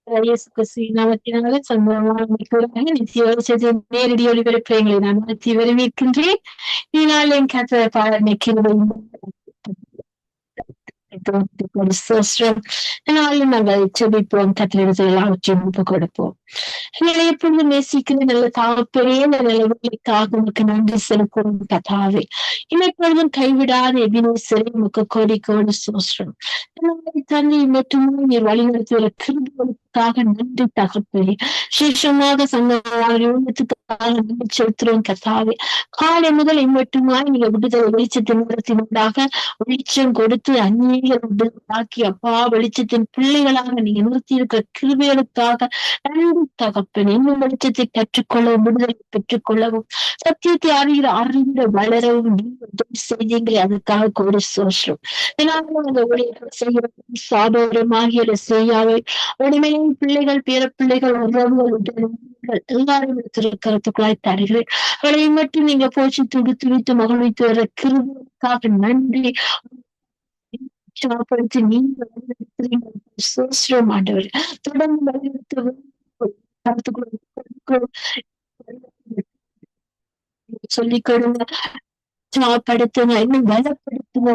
இயேசு கிறிஸ்துவின் நாமத்தினாலே சம்பவமாக நித்திய வெளிச்சத்தை நேரடி ஒளிபரப்புகளை நான் நடத்தி வரவேற்கின்றேன். இதனால் என் கத்த பாடனை கிருபையும் நாளும் நாங்கள் செபிப்போம், கத்திரிடத்தில் எல்லாவற்றையும் ஒப்புக் கொடுப்போம். எங்களை எப்பொழுது நேசிக்கிற நல்ல தாகப்பெரிய நிலைமைக்காக உனக்கு நன்றி செலுத்தும் கதாவே. எப்பொழுதும் கைவிடாத எபினேசரை உனக்கு கோடி கோடி சோஸ்ரம். தன்னை மட்டுமே நீர் வழிநடத்துகிற கிருபைகளுக்காக நன்றி தகப்பே. சேஷமாக சங்கமாக நன்றி செலுத்துகிறோம் கதாவே. காலை முதல் இம்மட்டுமாய் நீங்க விடுதலை வெளிச்சத்தின் நிறத்தினூடாக வெளிச்சம் கொடுத்து அந்நியர்கள் விடுதலாக்கி அப்பா வெளிச்சத்தின் பிள்ளைகளாக நீங்க நிறுத்தி இருக்கிற கிருபைகளுக்காக நன்றி தகப்பன். இன்னும் வெளிச்சத்தை கற்றுக்கொள்ளவும் விடுதலை பெற்றுக்கொள்ளவும் சத்தியத்தை அறிந்த வளரவும் நீங்க செய்தீங்களே அதுக்காக கோடி சோஷம். அந்த ஊழியர்கள் செய்கிற சாதோரமாகிய செய்யாவை உடமையின் பிள்ளைகள் பேர பிள்ளைகள் உறவுகள் எல்லாரும் எடுத்திருக்கிறதுக்குள்ளாய் தருகிறேன். அவளை மட்டும் நீங்க போச்சு துடித்து மகிழ்வித்து வர கிருபைக்காக நன்றி உற்சாகப்படுத்தி நீங்க சோஸ்ரம் ஆண்டவர் தொடர்ந்து வலியுறுத்த சொல்லிக் கொடுங்க, உற்சாகப்படுத்துங்க, இன்னும் பலப்படுத்துங்க.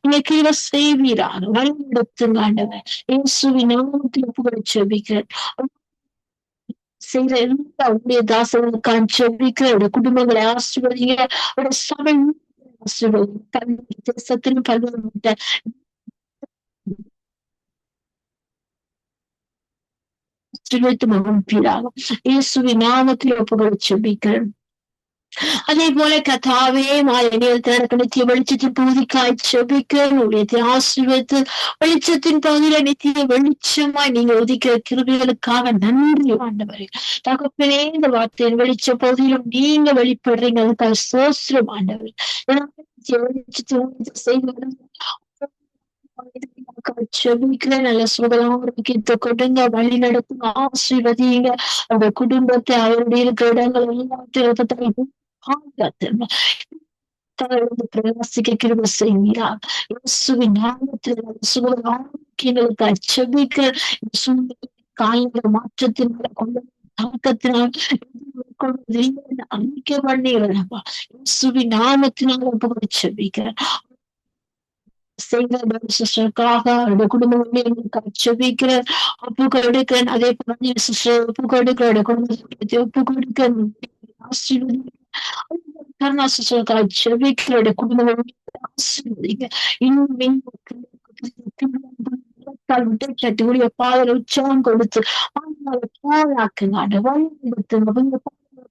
நீங்க கீழே செய்வீராக வழிநடத்துங்க ஆண்டவர். இயேசுவின் நாமத்தில் ஒப்புக்கொடு ஜெபிக்கிறேன். செய்யற எல்லா உடைய தாசர்களுக்கான ஜெபிக்கிற அவருடைய குடும்பங்களை ஆசீர்வதிங்க, அவருடைய சபை ஆசீர்வதிங்க. தேசத்திலும் பல்வேறு ஆசீர்வதித்து மகிழ்வீராக. இயேசுவின் நாமத்தில் ஒப்புக்கொடு ஜெபிக்கிறேன். அதே போல கத்தாவே மாயனியல் தனக்கு நித்திய வெளிச்சத்தின் பகுதிக்காய் செபிக்க உடைய ஆசீர்வதித்து வெளிச்சத்தின் பகுதியில நித்திய வெளிச்சமாய் நீங்க ஒதுக்கிற கிருபைகளுக்காக நன்றி ஆண்டவரே. தகப்பனே இந்த வார்த்தையின் வெளிச்ச பகுதியிலும் நீங்க வெளிப்படுறீங்க, அதுக்காக சோஸ்திரம் ஆண்டவர். செபிக்கிற நல்ல சுகத்தை கொடுங்க, வழி நடத்துங்க, ஆசீர்வதிங்க அந்த குடும்பத்தை அவருடைய இருக்கிற இடங்கள் எல்லாத்தையும் பிரகாசிக்க கிருபை செய்வீரா. இயேசுவின் நாமத்தில் சுகங்களுக்கு செபிக்க காலங்கள் மாற்றத்தினால கொண்டு தாக்கத்தினால் அறிக்கை பண்ணிடுறப்பா. இயேசுவின் நாமத்தினால் ஒப்புக்கொடு செபிக்கிறேன். சிஸ்டருக்காக அவருடைய குடும்பம் செபிக்கிற ஒப்பு கொடுக்கிறேன். அதே போல சிஸ்டர் ஒப்பு கொடுக்கிற குடும்பத்தை ஒப்பு கொடுக்க கருணா சிஸ்டருக்காக செபிக்கிற குடும்பம் ஆசீர்வதிங்க. இன்னும் பாதல உற்சாகம் கொடுத்து பாழாக்குங்க, வழி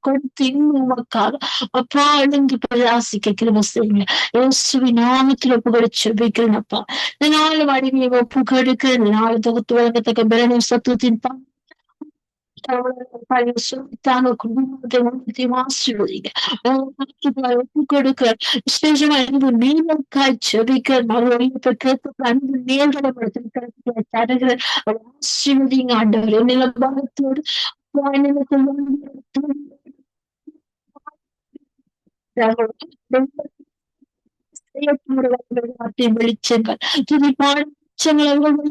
கொடுத்து இன்னும் உமக்காக அப்பா எழுந்து பிரயாசிக்க கிருபை செய்யுங்க. இயேசுவின் நாமத்தில் ஒப்புக்கொடு செபிக்கிறேன் அப்பா. இந்த நாள் வடிவை ஒப்புக்கொடுக்க இந்த நாள் தொகுத்து வழங்கத்தக்க பலனும் சத்துவத்தின் தாங்க குடும்பத்தை உன்னதத்தையும் ஆசீர்வதிங்க. ஒப்பு கொடுக்க விசேஷமா அன்பு நீங்களுக்காய் செபிக்க மறுபடியும் கேட்க அன்பு நேர்களை தருகிற ஆசீர்வதிங்க ஆண்டவர் என்னில பாகத்தோடு வெளிச்சங்கள் துதிப்பான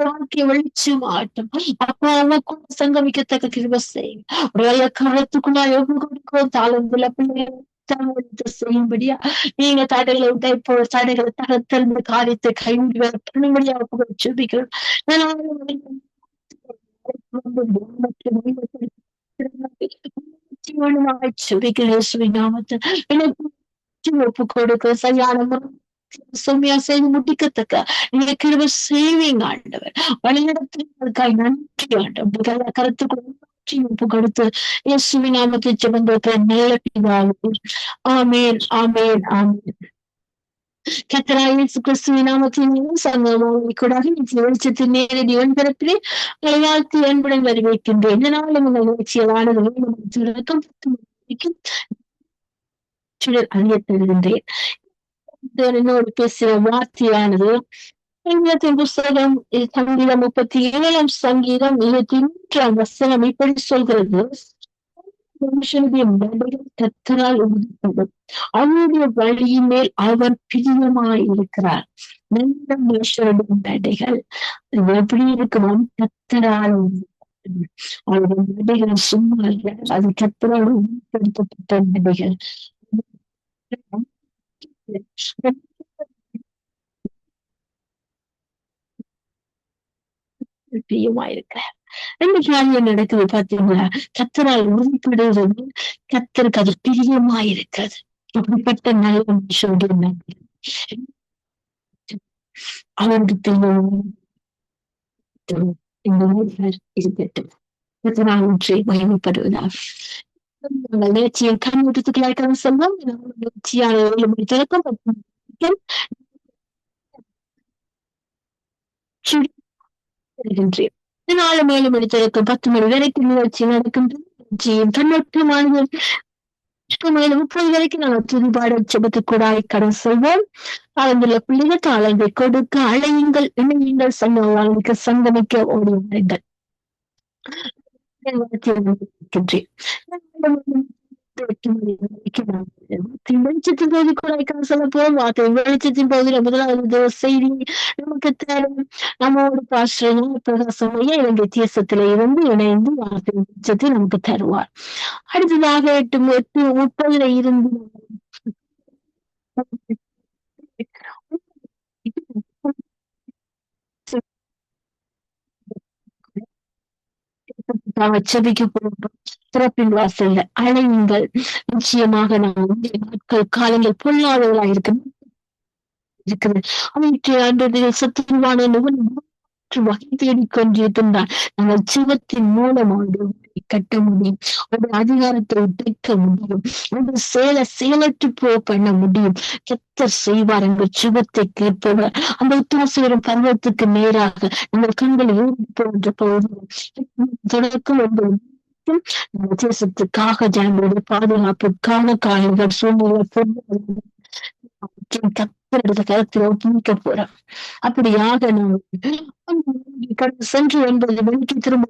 வாழ்க்கை வெளிச்சமாட்டும் அப்பா அவக்குள்ள சங்கமிக்கத்தக்க கிருபை செய்யும். உடைய கரத்துக்குள்ள ஒப்பு கொடுக்கிறோம். தாளந்துள்ள பிள்ளைகளை செய்யும்படியா நீங்க தடைகளை உடைப்போ தடைகளை தகர்த்திருந்த காரியத்தை கைவிடி பண்ணும்படியா ஒப்பு கொடுத்து ஜெபிக்கிறோம். ஒப்பு கொடுக்க சரியான சுமையா செய்து முடிக்கத்தக்க நீங்க கிருபை செய்வீங்க ஆண்டவர். வழிநடத்துவதற்காக நன்றி ஆண்டவர். கருத்துக்கு ஒப்பு கொடுத்து இயேசுவின் நாமத்தை ஜெபங்களுக்கு நல்ல பிதாவே. ஆமென் ஆமென் ஆமென். கர்த்தராகிய இயேசு கிறிஸ்துவின் நாமத்தின் சங்கமாவிக்கூடாக வெளிச்சத்தின் நேரடி ஒன்பரப்பிலே உங்களை வாழ்த்தி அன்புடன் வரவேற்கின்றேன். இந்த நாளும் உங்கள் நிகழ்ச்சியலானது அறிய தருகின்றேன். என்னோடு பேசிய வார்த்தையானது சங்கீதத்தின் புஸ்தகம் சங்கீதம் 37 சங்கீதம் 23 வசனம் இப்படி சொல்கிறது. மனுஷனுடைய நடைகள் கர்த்தரால் உறுதிப்படும், அவருடைய வழியின் மேல் அவர் பிரியமாய் இருக்கிறார். நல்ல மனுஷனுடைய நடைகள் எப்படி இருக்குமாம்? கர்த்தரால் உறுதிப்படும். அவருடைய நடைகள் சும்மா இல்லை, அது கர்த்தரால் உறுதிப்படுத்தப்பட்ட நடைகள். பிரியமாயிருக்கிறார். ரெண்டு காரியம் நடக்குது பாத்தீங்களா? கர்த்தரால் உறுதிப்படுகிறது, கர்த்தருக்கு அது பிரியமாயிருக்கிறது. அப்படிப்பட்ட நல்ல மனுஷனுடைய நன்மை அவருக்கு இந்த இருக்கட்டும். கர்த்தரால் ஒன்றை மகிமைப்படுவதாக நாங்கள் நிகழ்ச்சியை கண்ணூட்டத்துக்குள்ளாக செல்வோம். நிகழ்ச்சியான 7 மணி தொடக்கம் 10 மணிக்கு 4 மணி தொடக்கம் 10 மணி வரைக்கும் நிகழ்ச்சி நடக்கின்றது. கண்ணோட்டமானது 30 வரைக்கும் நாங்கள் துதிபாட செபத்துக்கூடாய் கடன் செல்வோம். கலந்துள்ள பிள்ளைகள் தாளங்களை கொடுக்க அழையுங்கள், இணையுங்கள், சங்கமிக்க ஓடி வருங்கள். வெளிச்சத்தின் போது கூட சொல்ல போறோம். வார்த்தை வெளிச்சத்தின் போது முதலாவது செய்தி நமக்கு தேவை. நம்மோடு பாஸ்டர் பிரகாசம் ஐயா இலங்கை தேசத்தில இருந்து இணைந்து வார்த்தை வெளிச்சத்தை நமக்கு தருவார். அடுத்ததாக 8:30 இருந்து செபிக்க போகிறோம். திறப்பின் வாசல்ல அழையுங்கள். நிச்சயமாக நான் நாட்கள் காலங்கள் பொல்லாதவர்களா இருக்குது. அவற்றை அன்றைய சத்துருவான வகை தேடிக்கொண்டிருக்கின்றான். நாங்கள் ஜீவத்தின் மூலமாக கட்ட முடியும், ஒரு அதிகாரத்தை உடைக்க முடியும், ஒரு செயலற்று பண்ண முடியும். கர்த்தர் செய்வார். எங்கள் ஜீவத்தை கேட்பவர் அந்த உத்தாசேரும் பருவத்துக்கு நேராக நாங்கள் கண்கள் ஏறி போன்ற பகுதியில் தொடக்கம் தேசத்துக்காக ஜனங்களுடைய பாதுகாப்புக்கான காயங்கள் சூழ்நிலை கருத்தில் ஒப்புமிக்க போறோம். அப்படியாக நாங்கள் சென்று 9 மணிக்கு திரும்ப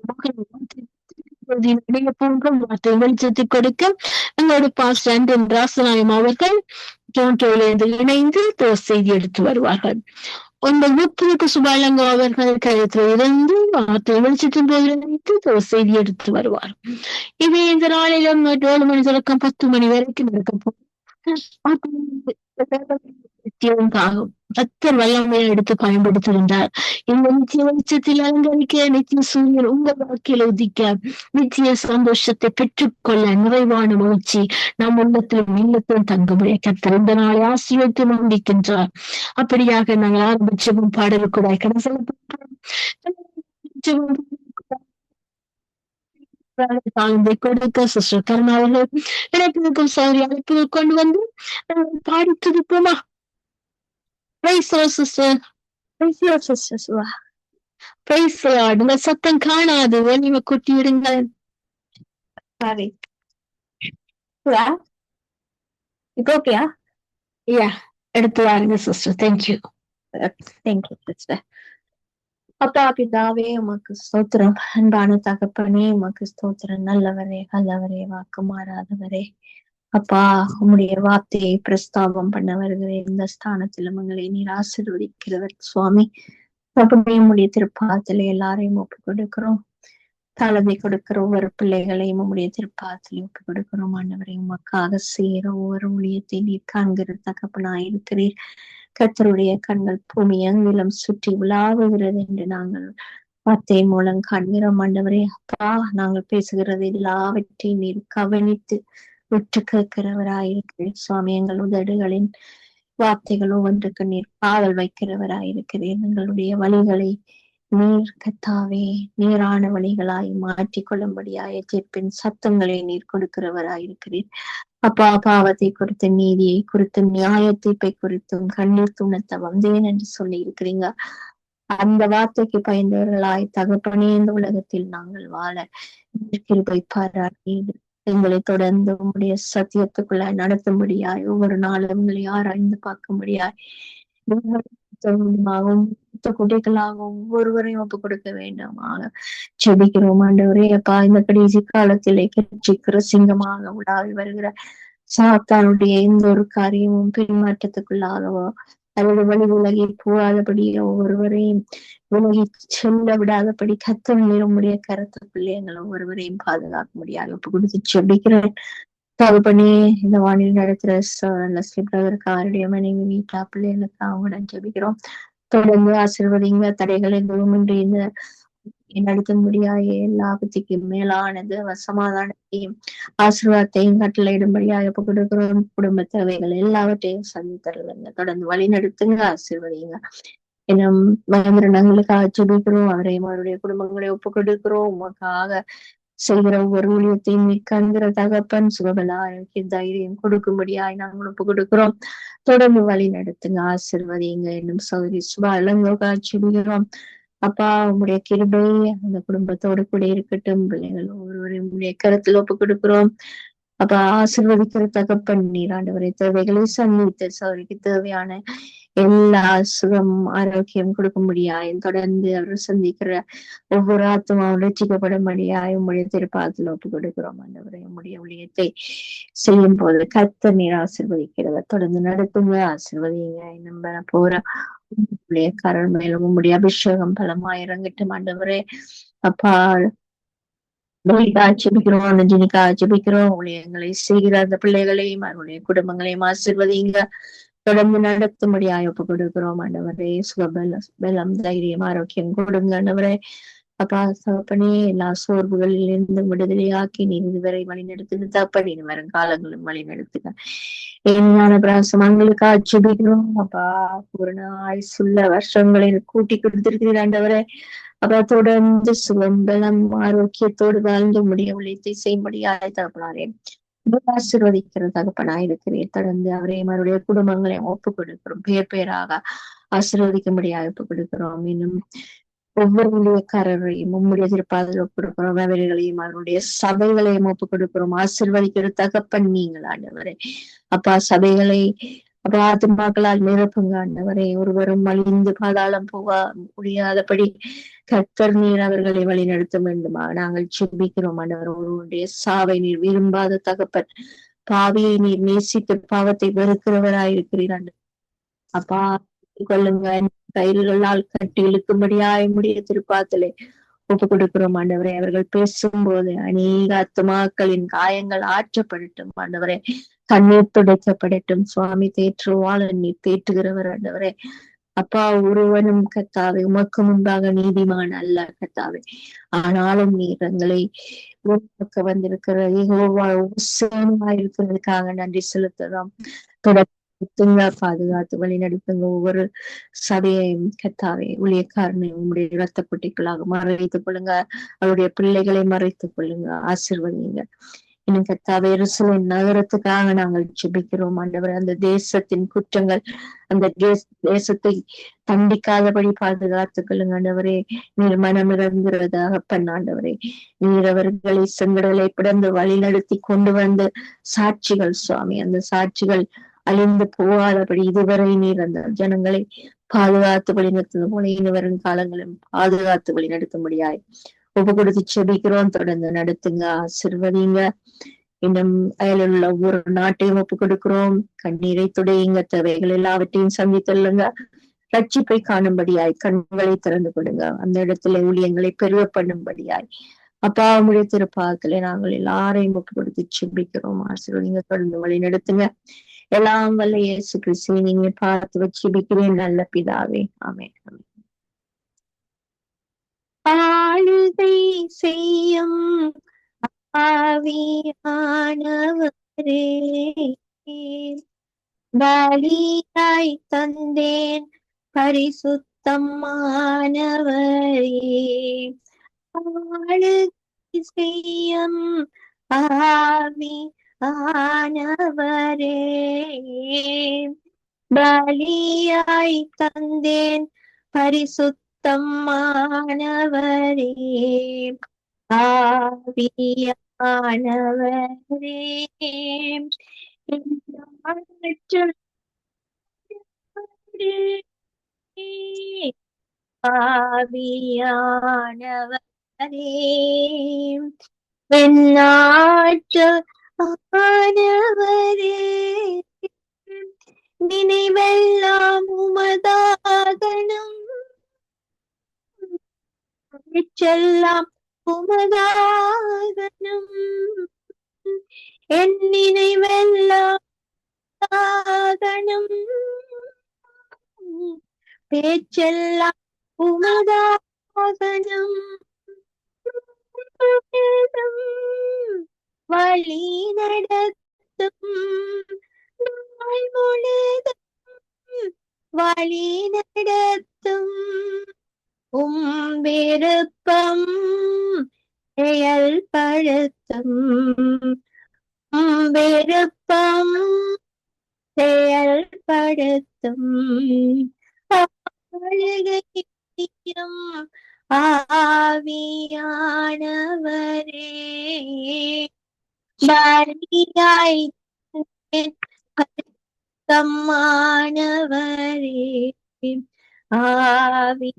வெளிச்சத்தை கொடுக்க எங்களோட பாஸ்டர் ராசநாயம் அவர்கள் டொரண்டோவிலிருந்து இணைந்து செய்தி எடுத்து வருவார்கள். 9:30 சுபாலங்கோ அவர்கள் கருத்தில் இருந்து வார்த்தை வெளிச்சத்தின் போது இணைத்து செய்தி எடுத்து வருவார். இது இந்த நாளிலும் 7 மணி தொடக்கம் 10 மணி வரைக்கும் நடக்க போகும். கர்த்தர் வல்லமையை எடுத்து பயன்படுத்துகின்றார். இந்த நித்திய வெளிச்சத்தில் அலங்கரிக்க, நித்திய சூரியன் உங்கள் வாழ்க்கையில உதிக்க, நித்திய சந்தோஷத்தை பெற்றுக்கொள்ள, நிறைவான மகிழ்ச்சி நம் உள்ளத்திலும் இல்லத்திலும் தங்கும்படிய கர்த்தர் இந்த நாளை ஆசீர்வதித்து முடிக்கின்றார். அப்படியாக நாங்கள் ஆரம்பிச்சவும் பாடல் கூட கடைசி தாழ்ந்தை கொடுக்க சிஸ்டர் கருணாவர்கள் இணைப்பிற்கும் சௌரி அழைப்புகள் கொண்டு வந்து பாடி துதிப்போமா? Praise sister. சிஸ்டர் பிரைஸ் உங்க சத்தம் காணாது ஒளிவ கொட்டிடுங்கள். சாரி இப்போ ஓகேயா? யா எடுத்து வாருங்க சிஸ்டர். தேங்க்யூ. Thank you sister. அப்பா பிதாவே உமக்கு ஸ்தோத்திரம். அன்பான தகப்பனே உமக்கு ஸ்தோத்திரம். நல்லவரே நல்லவரே வாக்கு மாறாதவரே அப்பா உம்முடைய வார்த்தையை பிரஸ்தாபம் பண்ண வருகிறேன். இந்த ஸ்தானத்தில் உங்களை நீர் ஆசீர்வதிக்கிறவர் சுவாமி. அப்படியே உம்முடைய திருப்பாதத்திலே எல்லாரையும் ஒப்பு கொடுக்கிறோம். தளவை கொடுக்கிற ஒவ்வொரு பிள்ளைகளையும் உம்முடைய திருப்பாதத்திலே ஒப்பு கொடுக்கிறோம். ஆண்டவரை உமக்காக செய்கிற ஒவ்வொரு ஊழியத்தை நீர் காண்கிற தகப்பனாயிருக்கிறீர். கர்த்தருடைய கண்கள் பூமி எங்கிலும் சுற்றி உலாவுகிறது என்று நாங்கள் வார்த்தை மூலம் காண்கிறோம். ஆண்டவரே அப்பா நாங்கள் பேசுகிறது எல்லாவற்றையும் நீர் கவனித்து விட்டு கேட்கிறவராயிருக்கிறீர் சுவாமி. எங்கள் உதடுகளின் வார்த்தைகள் ஒவ்வொன்றுக்கு நீர் காவல் வைக்கிறவராயிருக்கிறீர். எங்களுடைய வழிகளை நீர் கத்தாவே நீரான வழிகளாய் மாற்றிக்கொள்ளும்படியாய தீர்ப்பின் சத்தங்களை நீர் கொடுக்கிறவராயிருக்கிறீர். அப்பா பாவத்தை குறித்து நீதியை குறித்தும் நியாய தீர்ப்பை குறித்தும் கண்ணீர் துணத்த வந்தேன் என்று சொல்லி இருக்கிறீங்க. அந்த வார்த்தைக்கு பயந்தவர்களாய் தகப்பனே இந்த உலகத்தில் நாங்கள் வாழ கிருபை பாராட்டி எங்களை தொடர்ந்து உங்களுடைய சத்தியத்துக்குள்ள நடத்தும்படியாய் ஒவ்வொரு நாளும் உங்களை ஆராய்ந்து பார்க்கும்படியாய் குட்டிகளாக ஒவ்வொருவரையும் ஒப்பு கொடுக்க வேண்டுமாக செபிக்கிறோம். ஆண்டவரே அப்பா இந்த கடைசி காலத்திலே கட்சிக்கிற சிங்கமாக உலாவி வருகிற சாத்தானுடைய எந்த ஒரு காரியமும் பின்மாற்றத்துக்குள்ளாகவோ அல்லது வழி விலகி போகாதபடி ஒவ்வொருவரையும் விலகி செல்ல விடாதபடி கத்தல் உடைய கருத்துக்குள்ளே எங்கள் ஒவ்வொருவரையும் பாதுகாக்க முடியாது ஒப்பு கொடுத்து செபிக்கிறேன். பண்ணி இந்த வானில் நடத்துற பிரதருடைய மனைவி வீட்டா பிள்ளைகளுக்கு அவங்களுடன் ஜெபிக்கிறோம். தொடர்ந்து ஆசீர்வதிங்க. தடைகள் எதுவும் இன்றி இந்த நடத்த முடியாத எல்லா பத்திக்கும் மேலானது சமாதானத்தையும் ஆசீர்வாதத்தையும் கட்டளையிடும்படியாக இப்ப கொடுக்கிறோம். குடும்ப தேவைகள் எல்லாவற்றையும் சந்தித்தருங்க. தொடர்ந்து வழி நடத்துங்க, ஆசீர்வதிங்க. இன்னும் மகேந்திரனங்களுக்காக ஜெபிக்கிறோம். அவரையும் அவருடைய குடும்பங்களை ஒப்பு கொடுக்கிறோம். உமக்காக செய்கிற ஒவ்வொரு ஊழியத்தையும் கண்கிற தகப்பன் சுகபல ஆரோக்கிய தைரியம் கொடுக்கும்படியாய் நாங்கள் ஒப்பு கொடுக்கிறோம். தொடர்ந்து வழி நடத்துங்க, ஆசீர்வதிங்க. இன்னும் சௌரி சுபா இளங்கோக்காக ஜெபிக்கிறோம். அப்பா உங்களுடைய கிருபை அந்த குடும்பத்தோடு கூட இருக்கட்டும். பிள்ளைகள் ஒவ்வொருவரையும் உங்களுடைய கருத்தில் ஒப்பு கொடுக்கிறோம். அப்ப ஆசீர்வதிக்கிற தகப்பன் நீர் ஆண்டவரை தேவைகளை சந்தித்து சௌரிக்கு தேவையான எல்லா சுகம் ஆரோக்கியம் கொடுக்க முடியாயும் தொடர்ந்து அவர் சந்திக்கிற ஒவ்வொரு ஆத்மாவும் ரட்சிக்கப்படும்படியாய் உங்களுடைய திருப்பாதத்தில் ஒப்பு கொடுக்கிறோம். ஆண்டவரை உங்களுடைய ஊழியத்தை செய்யும் போது கர்த்தர் நீர் ஆசீர்வதிக்கிறவர். தொடர்ந்து நடத்துங்க, ஆசீர்வதிங்க. நம்ப போற உங்களுடைய கரண் மேலும் உங்களுடைய அபிஷேகம் பலமாய் இறங்கட்டும். ஆண்டவரே அப்பா ஜெபிக்கிறோம், நஞ்சினிக்கா ஜெபிக்கிறோம். ஊழியங்களை செய்கிற அந்த பிள்ளைகளையும் அவருடைய குடும்பங்களையும் ஆசீர்வதிங்க. தொடர்ந்து நடத்தும்படியாய் ஒப்பு கொடுக்கிறோம். ஆண்டவரே சுகபலம் தைரியம் ஆரோக்கியம் கொடுங்க. ஆண்டவரே அப்பா சகப்பனே எல்லா சோர்வுகளில் இருந்து விடுதலையாக்கி நீர் இதுவரை வழி நடத்துங்க. தப்படி வரும் காலங்களும் வழி நடத்துங்க. என்னான பிராசமங்களுக்கு ஆட்சேபிக்கிறோம். அப்பா பூரண ஆயுசுள்ள வருஷங்களில் கூட்டி கொடுத்திருக்கிறீர் ஆண்டவரே. அப்ப தொடர்ந்து சுகம்பலம் ஆரோக்கியத்தோடு வாழ்ந்து முடிய உழைத்தை செய்யும்படியாய் தகப்பனாரே ஆசீர்வதிக்கிற தகப்பனாயிருக்கிறீர். தொடர்ந்து அவரையும் அவருடைய குடும்பங்களையும் ஒப்பு கொடுக்கிறோம். பேர் பேராக ஆசீர்வதிக்கும்படியாக ஒப்பு கொடுக்கிறோம். இன்னும் ஒவ்வொருடைய கரரையும் உம்முடைய திருப்பாதில் ஒப்பு கொடுக்கிறோம். அவர்களையும் அவருடைய சபைகளையும் ஒப்பு கொடுக்கிறோம். ஆசீர்வதிக்கிற தகப்பன் நீங்கள் ஆண்டவரே. அப்பா சபைகளை அப்ப ஆத்துமாக்களால் நிரப்புங்க ஆண்டவரே. ஒருவரும் அழிந்து பாதாளம் போக முடியாதபடி கர்த்தர் நீர் அவர்களை வழி நடத்த வேண்டுமா நாங்கள் செபிக்கிறோம். ஆண்டவர் ஒருவருடைய சாவை நீர் விரும்பாத தகப்பன். பாவியை நீர் நேசித்து பாவத்தை வெறுக்கிறவராயிருக்கிறீர். அப்பா கொள்ளுங்க. கயிறுகளால் கட்டி இழுக்கும்படியாய் முடிய திருப்பாத்திலே ஒப்பு கொடுக்கிறோம். ஆண்டவரே அவர்கள் பேசும்போது அநேக ஆத்துமாக்களின் காயங்கள் ஆற்றப்படட்டும். ஆண்டவரே கண்ணீர் துடைக்கப்படட்டும். சுவாமி தேற்றுவாள் நீர் தேற்றுகிறவர். ஆண்டவரே அப்பா ஒருவனும் கத்தாவே உமக்கு முன்பாக நீதிமான் அல்ல கத்தாவே. ஆனாலும் நீர் எங்களை வந்திருக்கிற இருக்கிறதுக்காக நன்றி செலுத்துகிறோம். பாதுகாத்து வழி நடத்துங்க. ஒவ்வொரு சபையையும் கத்தாவே ஊழியக்காரனையும் உங்களுடைய இரத்த பெட்டிகளாக மறைத்துக் கொள்ளுங்க. அவருடைய பிள்ளைகளை மறைத்துக் கொள்ளுங்க. ஆசீர்வதிங்க. இன்னும் கத்தாவே எருசலேம் நகரத்துக்காக நாங்கள் ஜெபிக்கிறோம் ஆண்டவர். அந்த தேசத்தின் குற்றங்கள், அந்த தேசத்தை தண்டிக்காதபடி பாதுகாத்துக் கொள்ளுங்க ஆண்டவரே. நீர் மனமிறங்குறதாக ஆண்டவரே. நீர் அவர்களை செங்கடலை பிடந்து வழி நடத்தி கொண்டு வந்த சாட்சிகள் சுவாமி. அந்த சாட்சிகள் அழிந்து போகாதபடி இதுவரை நீர் அந்த ஜனங்களை பாதுகாத்து வழி நடத்துவது போல இனி வரும் காலங்களும் பாதுகாத்து வழி நடத்தும்படியாய் ஒப்பு கொடுத்து செபிக்கிறோம். தொடர்ந்து நடத்துங்க, ஆசீர்வதிங்க. இன்னும் அயலுள்ள ஒவ்வொரு நாட்டையும் ஒப்பு கொடுக்கிறோம். கண்ணீரை துடையுங்க, தேவைகள் எல்லாவற்றையும் சந்தித்துள்ளுங்க. ரட்சிப்பை காணும்படியாய் கண்களை திறந்து கொடுங்க. அந்த இடத்துல ஊழியங்களை பெருக பண்ணும்படியாய் அப்பா உடைய திருப்பாதத்துல நாங்கள் எல்லாரையும் ஒப்பு கொடுத்து செபிக்கிறோம். ஆசீர்வதிங்க, தொடர்ந்து வழி நடத்துங்க. எல்லாம் வல்ல இயேசு கிறிஸ்துவை நீங்க பார்த்து வச்சு செபிக்கிறேன் நல்ல பிதாவே. ஆமென். ஆளுகை செய்யும் ஆவியானவரே, பலியாய் தந்தேன் பரிசுத்தமானவரே. ஆளுகை செய்யும் ஆவி ஆனவரே, பலியாய் தந்தேன் பரிசுத்தமானவரே. ஆவியானவரே, ஆவியானவரே, என்னாற்று ஆனவரே, நினைவெல்லாம் உமதாகணும், செல்லாம் உமதாகணும், என் நினைவெல்லாம் ஆகணும், பேச்செல்லாம் உமதாகணும், வழி நடத்தும் நாள் முழுதும், வழி நடத்தும் விருப்பம் செயல்படுத்தும், விருப்பம் செயல்படுத்தும், ஆளுகையும் ஆவியானவரே, பலியாய் தம்மானவரே, ஆவியானவரே,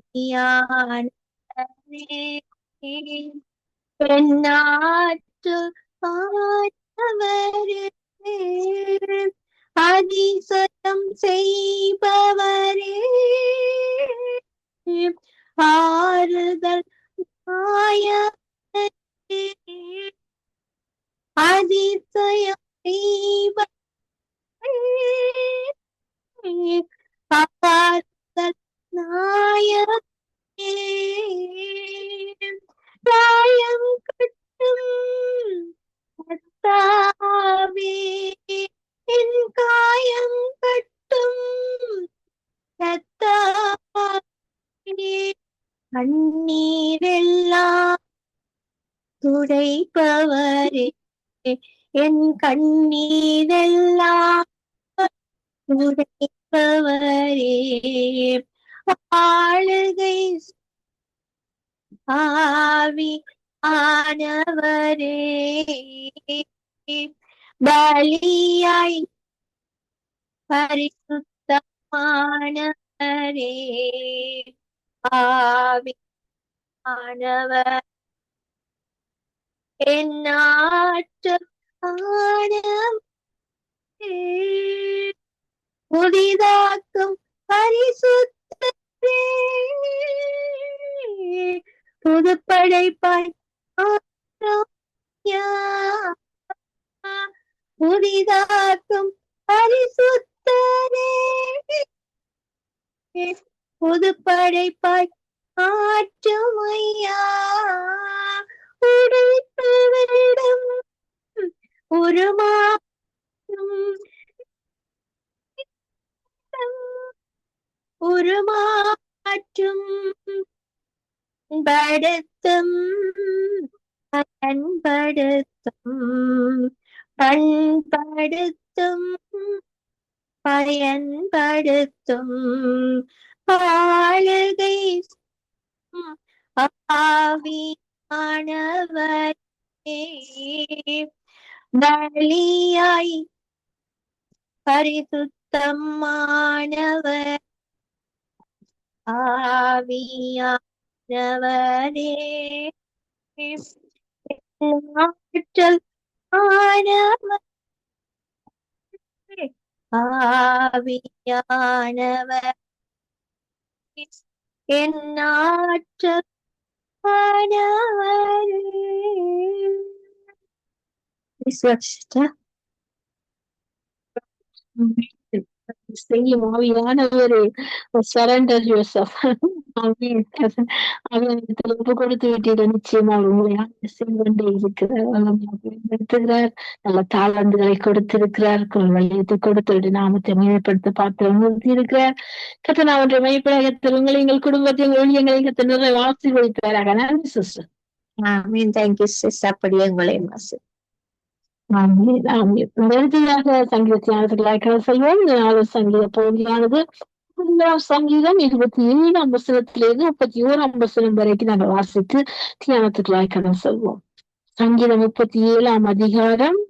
பெண்ணாற்று ஆனவரே, அதிசயம் செய்பவரே, ஆறுதல் ஆயவரே, அதிசயம் செய்பவரே, ஆறுதல் நாயகரே, காயம் கட்டும் கர்த்தாவே, என் காயம் கட்டும் கர்த்தாவே, கண்ணீரெல்லாம் துடைப்பவரே, என் கண்ணீரெல்லாம் துடைப்பவரே, ஆளுகை ஆவி ஆனவரே, பலியாய் பரிசுத்தமானவரே, ஆவி ஆனவர் என்னாற்று ஆனவரே, புதிதாக்கும் பரிசுத்தரே, புதுப்படைப்பாய் புதிதாக்கும் பரிசுத்தரே, புதுப்படைப்பாய் ஆற்றுமையா, உடைத்தவரிடம் ஒரு மாற்றம் உருமாற்றும் படுத்தும் பயன்படுத்தும் பண்படுத்தும் பயன்படுத்தும் ஆளுகை ஆவியானவரே பலியாய் பரிசுத்தமானவர் ஆவியானவரே ஆற்றல் ஆனவர் ஆவியானவர் என் ஆற்றல் ஆனவரே. செய்யும் ஆவியானவரே, surrender yourself. அவனிடத்தில் ஒப்பு கொடுத்து விட்டீர்கள். நிச்சயமாக உங்களை செய்து கொண்டே இருக்கிறார். நடத்துகிறார். நல்ல தாளந்துகளை கொடுத்திருக்கிறார். வழியத்தை கொடுத்து நாமத்தை மேம்படுத்த பார்த்து நிறுத்தி இருக்கிறார். கத்த நான் ஒன்றை மையப்படகத்தில் உங்களை எங்கள் குடும்பத்தை உங்கள் ஊழியங்களை கத்த நிறைய ஆசீர்வதிப்பாராக. நன்றி சிஸ்டர். ஆமீன். Thank you sis. அப்படியே உங்களை மாசு. இறுதியாக சங்கீதத்தியானவர்களாக செல்வோம். சங்கீத பகுதியானது சங்கீதம் 27ஆம் வசனத்திலிருந்து 31ஆம் வசனம் வரைக்கும் நாங்கள் வாசித்து தியானத்துக்குள்ளாய் கடந்து செல்வோம். சங்கீதம் 37ஆம் அதிகாரம்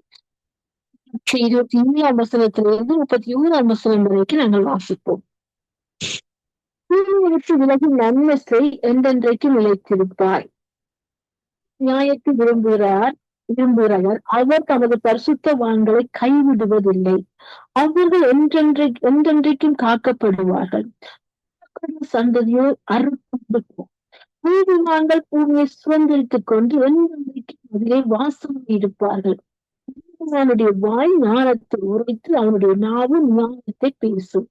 27ஆம் வசனத்திலிருந்து 31ஆம் வசனம் வரைக்கும் நாங்கள் வாசிப்போம். விலகி நன்மை செய், என்றென்றைக்கு நிலைத்திருப்பாய். நியாயத்தை விரும்புகிறவர் அவர் தமது பரிசுத்தவான்களை கைவிடுவதில்லை. அவர்கள் என்றென்றைக்கும் காக்கப்படுவார்கள். சந்ததியோ அறுக்கப்படும். நீதிமான்கள் பூமியை சுதந்திரித்துக் கொண்டு என்றென்றைக்கும் அதிலே வாசம் இருப்பார்கள். அவனுடைய வாய் ஞானத்தை உரைத்து அவனுடைய நாவு ஞானத்தை பேசும்.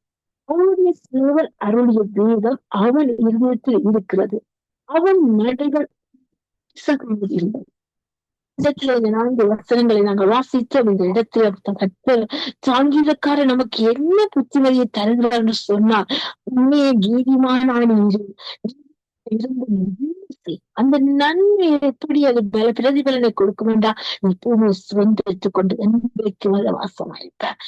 அவனுடைய சேவல் அருளிய வேதம் அவன் இருதயத்தில் இருக்கிறது. அவன் நடைகள் இல்லை. இடத்துல இந்த 4 வசனங்களை நாங்கள் வாசித்தோம். இந்த இடத்துல சாங்கீதக்காரர் நமக்கு என்ன புத்திமதியை தருகிறார் என்று சொன்னார். உண்மையை நீதிமானானீர் அந்த நன்மை எப்படி அது பிரதிபலனை கொடுக்கும் என்றா நீ பூமியை சுதந்திரித்துக் கொண்டு என்றைக்கு வாசமாயிருப்பார்.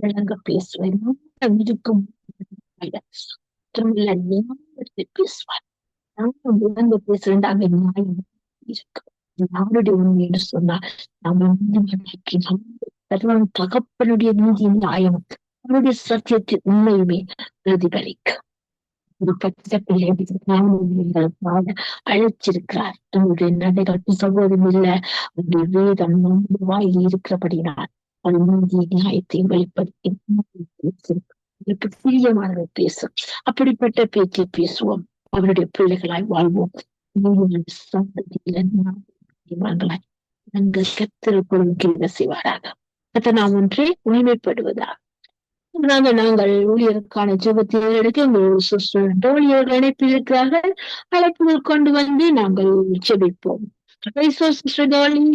விளங்க பேசுவேன் இருக்கும் பேசுவார். விளங்க பேசுறேன் அங்க நியாயம் இருக்கு. அவருடைய உண்மை என்று சொன்னார். நம்ம தகப்பனுடைய நீதி நியாயம் அவருடைய சத்தியத்தை உண்மையுமே பிரதிபலிக்க ஒரு பச்சை பிள்ளை அழைச்சிருக்கிறார். நம்முடைய நடைகள் சகோதரம் இல்ல, அவருடைய வேதம் நம்ம வாயில் இருக்கிறபடினால் அது நீதி நியாயத்தையும் வெளிப்படுத்தி பிரியமானதை பேசும். அப்படிப்பட்ட பேச்சை பேசுவோம். அவருடைய பிள்ளைகளாய் வாழ்வோம். நாங்கள் கத்திருப்போம் கிருபை செய்வாராக. நாம் ஒன்றே உரிமைப்படுவதாக. நாங்கள் ஊழியருக்கான ஜெபத்தில் எடுக்க ஊழியர்கள் இணைப்பில் இருக்கிறார்கள். அழைப்புகள் கொண்டு வந்து நாங்கள் ஜெபிப்போம். சிஸ்டர் டோலி.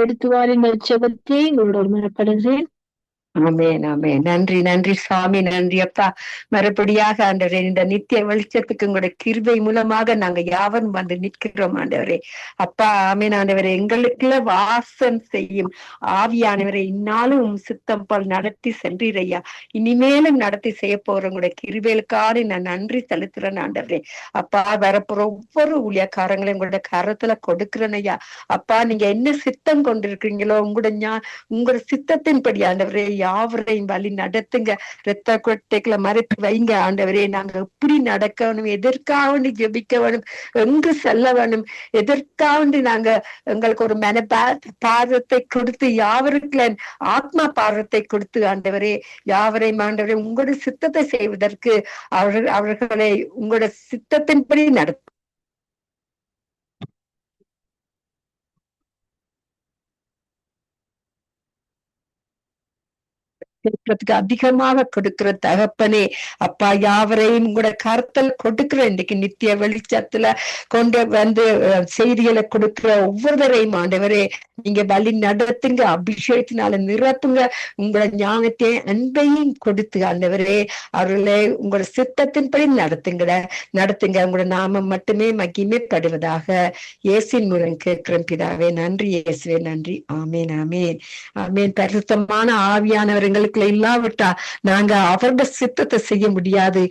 எடுத்து வாருங்கள் ஜெபத்தை உங்களோட ஒருமனப்படுகிறேன். ஆமென் ஆமென். நன்றி நன்றி சுவாமி, நன்றி அப்பா. மறுபடியாக ஆண்டவரே இந்த நித்திய வெளிச்சத்துக்கு உங்களுடைய கிருபை மூலமாக நாங்க யாவரும் வந்து நிற்கிறோம் ஆண்டவரே. அப்பா ஆமென் ஆண்டவரே. எங்களுக்குள்ள வாசம் செய்யும் ஆவியானவரை இந்நாளும் சித்தம் போல் நடத்தி சென்றீரையா. இனிமேலும் நடத்தி செய்ய போற உங்களுடைய கிருபைகளுக்காக நான் நன்றி செலுத்துறேன் ஆண்டவரே. அப்பா வரப்போற ஒவ்வொரு ஊழியக்காரங்களையும் உங்களுடைய கரத்துல கொடுக்கிறேன் ஐயா. அப்பா நீங்க என்ன சித்தம் கொண்டிருக்கிறீங்களோ உங்களோட சித்தத்தின்படி ஆண்டவரே யாவரையும் வழி நடத்துங்க. இரத்த கொட்டைகளை மறைத்து வைங்க ஆண்டவரே. நாங்க எப்படி நடக்க வேணும், எதற்காக ஜெபிக்க வேணும், எங்கு செல்ல வேணும், எதற்காக நாங்க எங்களுக்கு ஒரு பாரத்தை கொடுத்து யாவருக்கு ஆத்மா பாரத்தை கொடுத்து ஆண்டவரே யாவரையும் ஆண்டவரே உங்களோட சித்தத்தை செய்வதற்கு அவர்களை உங்களோட சித்தத்தின்படி நடத்தும். கேட்கறதுக்கு அதிகமாக கொடுக்கிற தகப்பனே அப்பா, யாவரையும் கூட கருத்தல் கொடுக்கிற இன்றைக்கு நித்திய வெளிச்சத்துல கொண்டு வந்து செய்திகளை கொடுக்கிற ஒவ்வொருவரையும் ஆண்டவரே நீங்க வழி நடத்துங்க, அபிஷேகத்தினால நிரப்புங்க, உங்களோட ஞானத்தையும் அன்பையும் கொடுத்து ஆண்டவரே அவர்களே உங்களோட சித்தத்தின்படி நடத்துங்க. உங்களோட நாமம் மட்டுமே மகிமைப்படுவதாக இயேசுவின் மூலம் கேட்கிறோம் பிதாவே. நன்றி இயேசுவே, நன்றி. ஆமேன், ஆமேன், ஆமேன். பரிசுத்தமான ஆவியானவர்களுக்குள்ள இல்லாவிட்டா நாங்க அவரோட சித்தத்தை செய்ய முடியாது.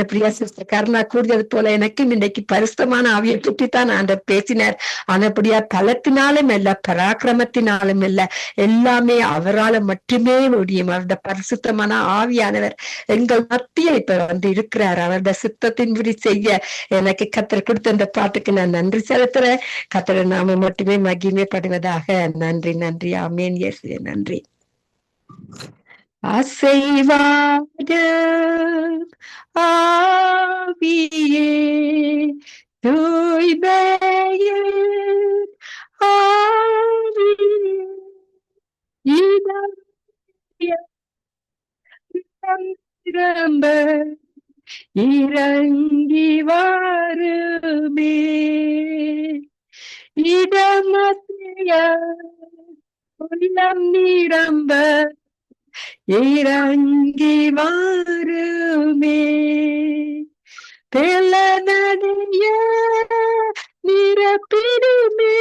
பிரியா சிஸ்டர் கருணா கூறியது போல எனக்கும் இன்றைக்கு பரிசுத்தமான ஆவியை பற்றித்தான் ஆண்டவர் பேசினார். ஆனப்படியா பலத்தினாலும் இல்ல, பராக்கிரமத்தினாலும் இல்ல, எல்லாமே அவரால் மட்டுமே முடியும். அவருடைய பரிசுத்தமான ஆவியானவர் எங்கள் மத்தியில் இப்ப வந்து இருக்கிறார். அவருடைய சித்தத்தின்படி செய்ய எனக்கு கத்தர் கொடுத்த இந்த பாட்டுக்கு நான் நன்றி செலுத்துறேன். கத்தரை நாம மட்டுமே மகிமைப்படுவதாக. நன்றி, நன்றி. ஆமேன் இயேசுவே, நன்றி. அசைவாத ஆவியே தூய்மையே ஆவியே இதம்ப இறங்கி வாருமே இடமத்திய உள்ளம் நிரம்ப இறங்கி வாருமே பெலனடைய நிரப்பிடுமே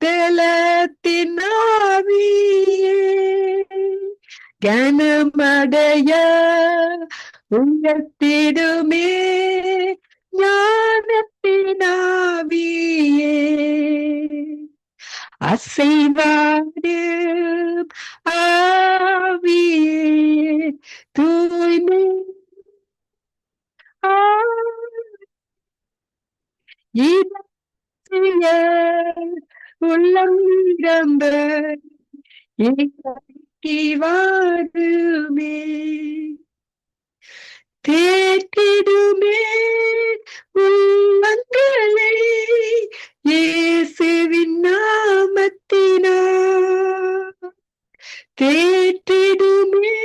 பெலத்தின் ஆவியே கனமடைய உயர்த்திடுமே ஞானத்தின் ஆவியே அசைவாடு ஆவியே தூய்மை உள்ளம் நிரம்ப வாருமே தேற்றிடுமே உள்ளங்களை இயேசுவின் நாமத்தினால் தேற்றிடுமே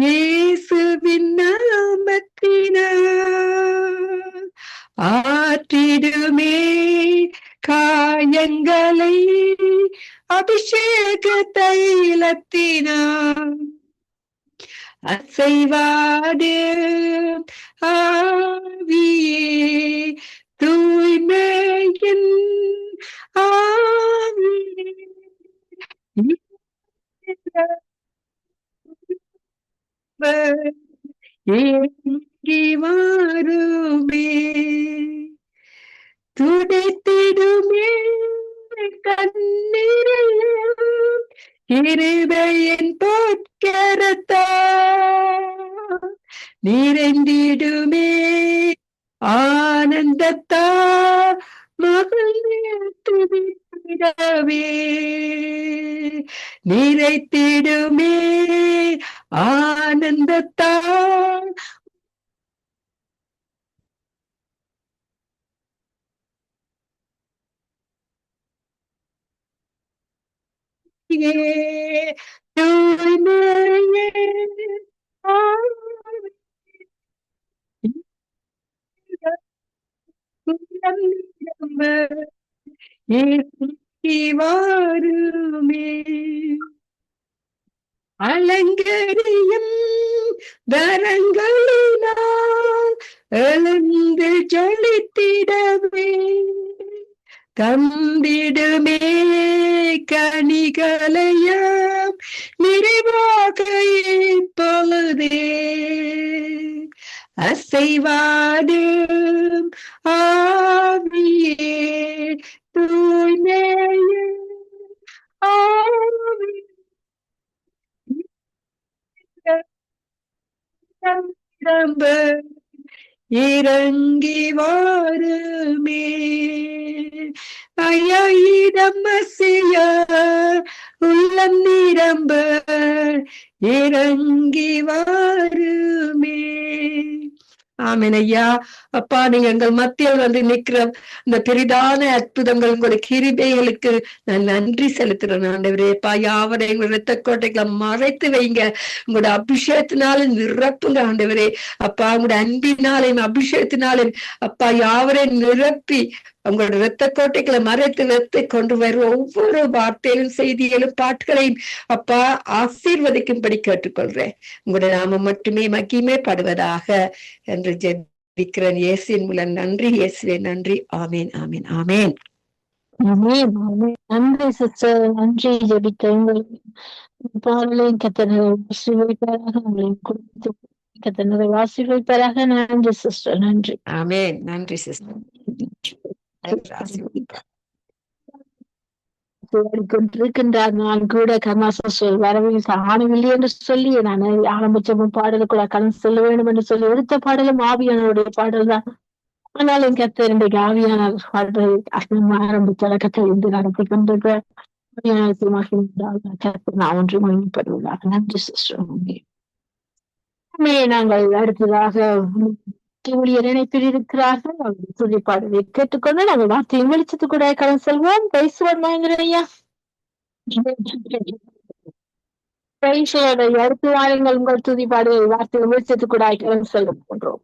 இயேசுவின் நாமத்தினால் ஆற்றிடுமே காயங்களை அபிஷேக தைலத்தினால் அசைவாடு ஆவியே தூய்மையின் ஆவியே ஏங்கி மாறுமே துடைத்திடுமே கண்ணீரையும் கிருபையின் பொற்கரத்தா நிறைந்திடுமே ஆனந்தத்தா மகிழ்ந்திடவே நிறைத்திடுமே ஆனந்தத்தா வாருமே அலங்கரியும் வரங்களினால் எழுந்து ஜொலித்திடவே தந்திடுமே கனிகளையும் நிறைவாக இப்பொழுதே அசைவாடும் ஆவியே தூய்மையே ஆவியே இறங்கி வாருமே ஐயிடம் செய்ய உள்ளம் நிரம்ப இறங்கி வாருமே ஆமென் ஐயா. அப்பா, நீங்க எங்கள் மத்தியில் வந்து நிக்கிற இந்த பெரிதான அற்புதங்கள், உங்களுடைய கிருபைகளுக்கு நான் நன்றி செலுத்துறேன் ஆண்டவரே. அப்பா, யாவரையும் எங்கள் இரத்த கோட்டைகளை மறைத்து வைங்க. உங்களோட அபிஷேகத்தினால நிரப்புங்க ஆண்டவரே. அப்பா, உங்களோட அன்பினாலையும் அபிஷேகத்தினாலையும் அப்பா யாவரையும் நிரப்பி உங்களோட இரத்த கோட்டைகளை மறைத்து வைத்து கொண்டு வருவ ஒவ்வொரு வார்த்தையிலும் செய்தியிலும் பாட்டுகளையும் அப்பா ஆசீர்வதிக்கும்படி கேட்டுக்கொள்றேன். உங்களோட நாம மட்டுமே மகிமைப்படுவதாக என்று ஜெபிக்கிறேன் இயேசுவின் மூலம். நன்றி இயேசுவே, நன்றி. ஆமேன், ஆமேன், ஆமேன். ஆமென், ஆமென். நன்றி சிஸ்டர், நன்றி. ஜெபித்த உங்களுக்கு பாடலையும் கத்தனை ஆசீர்வதிப்பாராக, உங்களையும் குடும்பத்தை கத்தனை ஆசீர்வதிப்பாராக. நன்றி சிஸ்டர், நன்றி. ஆமேன். நன்றி சிஸ்டர். ஆசீர்வதிப்பார். கொண்டிருக்கின்றார். நான் கூட கர்மாச வரவில் காணவில்லை என்று சொல்லி நான் ஆரம்பிச்ச பாடலை கூட கலந்து செல்ல வேண்டும் என்று சொல்லி எடுத்த பாடலும் ஆவியானவருடைய பாடல் தான். ஆனாலும் கத்தர் இன்றைக்கு ஆவியான பாடல் ஆரம்பித்த கத்தர் இன்று நடத்தி கொண்டிருக்க நான் ஒன்று மகிழ்ப்படுவதாக. நன்றி சிஸ்டர். நாங்கள் அடுத்ததாக ஊழியர் இணைப்பில் இருக்கிறார்கள். அவருடைய துதிப்பாடலை கேட்டுக்கொண்டு நாங்கள் வார்த்தையின் வெளிச்சத்துக்கு கூட கலந்து செல்வோம். பேசுவோம் மகேந்திரன் ஐயா. அடுத்து வாருங்கள், உங்கள் துதிப்பாடு வார்த்தையின் வெளிச்சத்துக்கு கூட கலந்து செல்லும் போன்றோம்.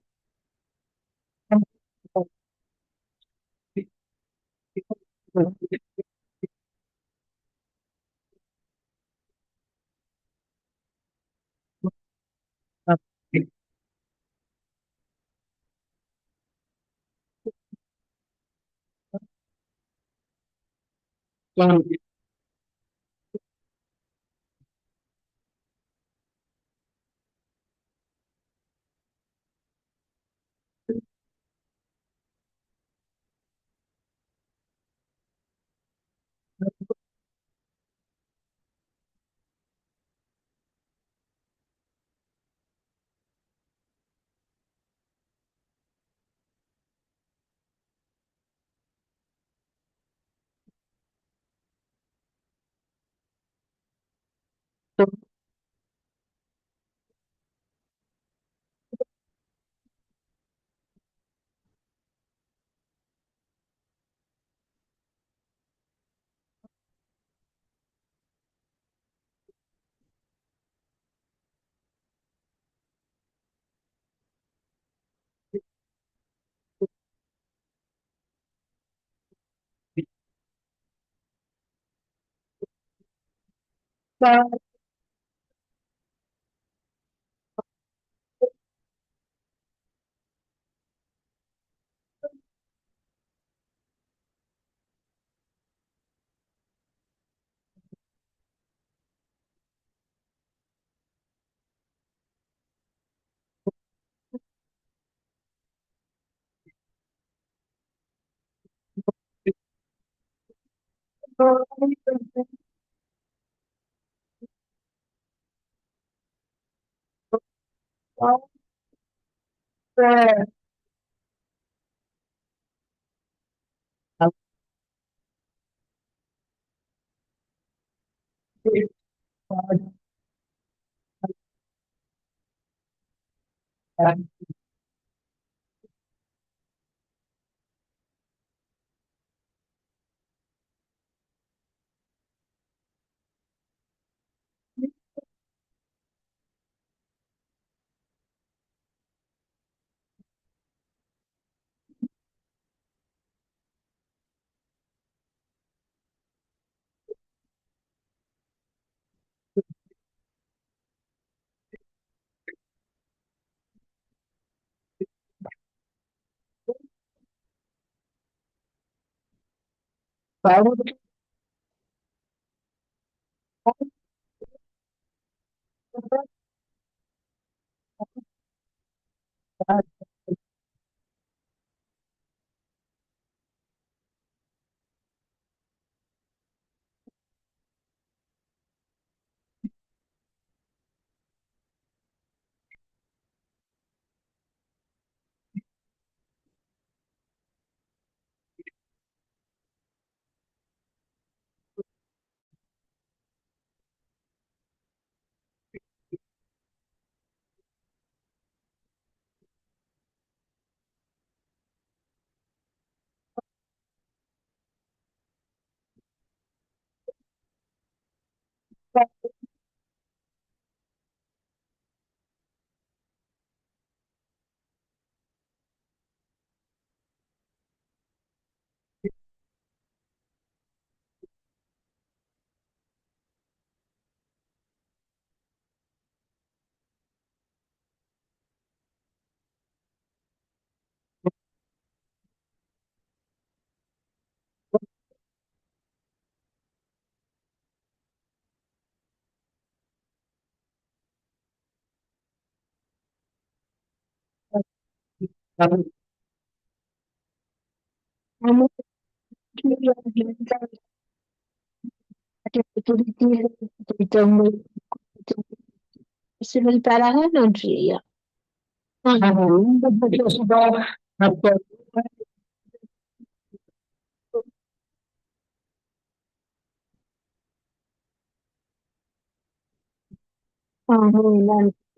ஆசீர்வதிப்பாராக. நன்றி ஐயா.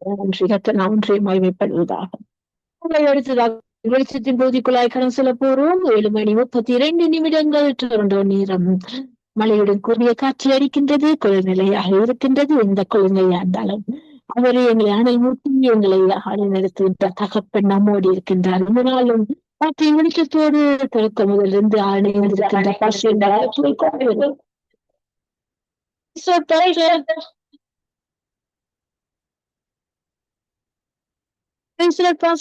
நன்றி கர்த்தர் நன்றி மகிமைப்படுவதாக. அடுத்ததாக வெளிச்சத்தின் பகுதிக்குள்ளாய் கடந்து செல்ல போறோம். 7:32 டொரண்டோ நேரம். மழையுடன் கூடிய காட்சி அடிக்கின்றது. குளிர்நிலையாக இருக்கின்றது. எந்த குளிர்நிலையா இருந்தாலும் அவரே எங்களை அனல் மூட்டி எங்களை நடத்துகின்ற தகப்பன் நம்மோடு இருக்கின்றார். இந்த நாளும் காற்றை வெளிச்சத்தோடு தொடக்க முதலிருந்து அணைந்திருக்கின்ற